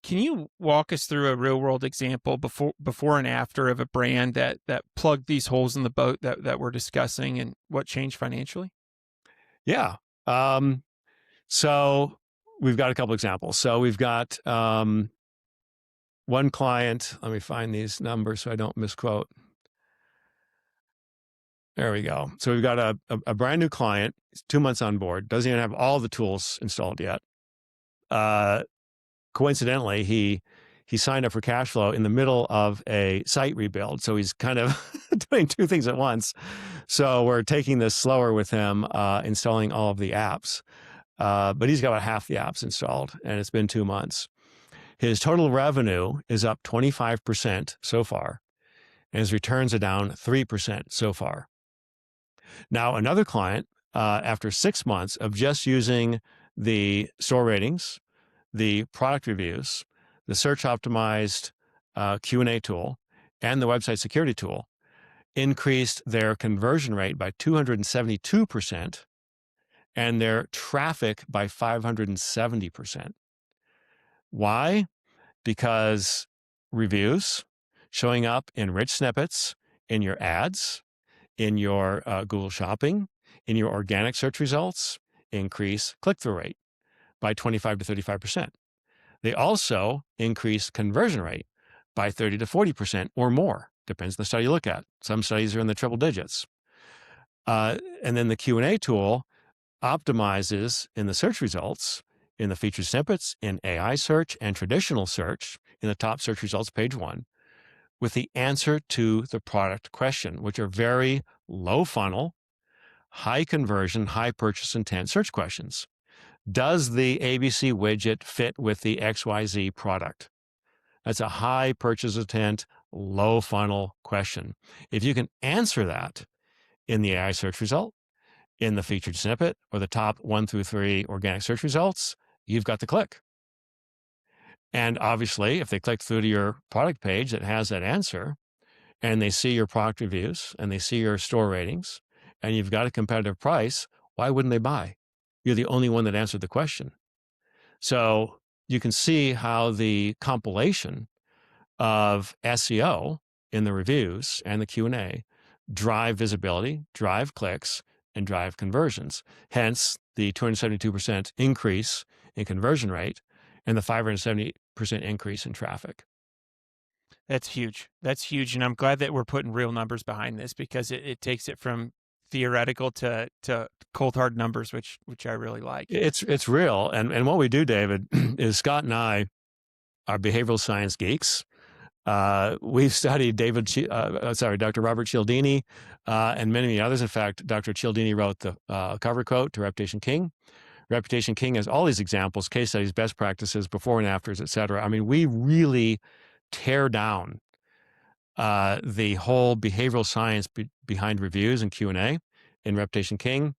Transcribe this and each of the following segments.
Can you walk us through a real world example before and after of a brand that plugged these holes in the boat that we're discussing and what changed financially? Yeah. Um, so we've got a couple examples. So we've got one client. Let me find these numbers so I don't misquote. There we go. So we've got a brand new client. He's 2 months on board. Doesn't even have all the tools installed yet. Uh, Coincidentally, he signed up for cash flow in the middle of a site rebuild. So he's kind of doing two things at once. So we're taking this slower with him, installing all of the apps. But he's got about half the apps installed, and it's been 2 months. His total revenue is up 25% so far, and his returns are down 3% so far. Now, another client, after 6 months of just using the store ratings, the product reviews, the search optimized Q&A tool, and the website security tool, increased their conversion rate by 272% and their traffic by 570%. Why? Because reviews showing up in rich snippets in your ads, in your Google Shopping, in your organic search results, increase click-through rate by 25 to 35%. They also increase conversion rate by 30 to 40% or more. Depends on the study you look at. Some studies are in the triple digits. And then the Q&A tool optimizes in the search results, in the featured snippets, in AI search and traditional search, in the top search results, page 1, with the answer to the product question, which are very low funnel, high conversion, high purchase intent search questions. Does the ABC widget fit with the XYZ product? That's a high purchase intent, low funnel question. If you can answer that in the AI search result, in the featured snippet, or the top 1 through 3 organic search results, you've got the click. And obviously, if they click through to your product page that has that answer, and they see your product reviews, and they see your store ratings, and you've got a competitive price, why wouldn't they buy? You're the only one that answered the question. So you can see how the compilation of SEO in the reviews and the Q&A drive visibility, drive clicks, and drive conversions. Hence, the 272% increase in conversion rate and the 570% increase in traffic. That's huge. That's huge. And I'm glad that we're putting real numbers behind this because it takes it from theoretical to cold hard numbers, which I really like. It's real. And what we do, David, is Scott and I are behavioral science geeks. We've studied Dr. Robert Cialdini, and many others. In fact, Dr. Cialdini wrote the cover quote to Reputation King. Reputation King has all these examples, case studies, best practices, before and afters, et cetera. I mean, we really tear down the whole behavioral science behind reviews and Q&A in Reputation King.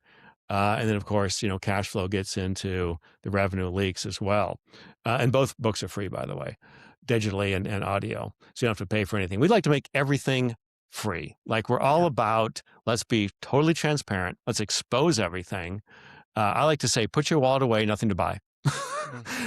And then, of course, cash flow gets into the revenue leaks as well. And both books are free, by the way, digitally and audio. So you don't have to pay for anything. We'd like to make everything free. Like we're all about, let's be totally transparent. Let's expose everything. I like to say, put your wallet away, nothing to buy.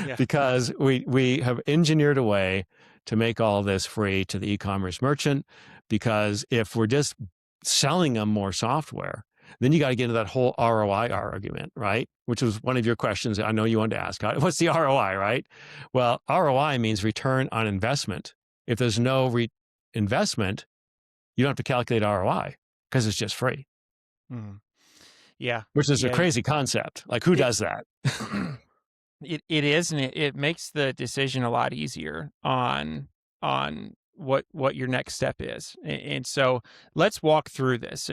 Yeah. Because we have engineered a way to make all this free to the e-commerce merchant. Because if we're just selling them more software, then you got to get into that whole ROI argument, right? Which was one of your questions that I know you wanted to ask. What's the ROI, right? Well, ROI means return on investment. If there's no investment, you don't have to calculate ROI because it's just free. Mhm. Yeah. Which is a Yeah. crazy concept. Like, who does that? It is, and it makes the decision a lot easier on what your next step is. And so let's walk through this.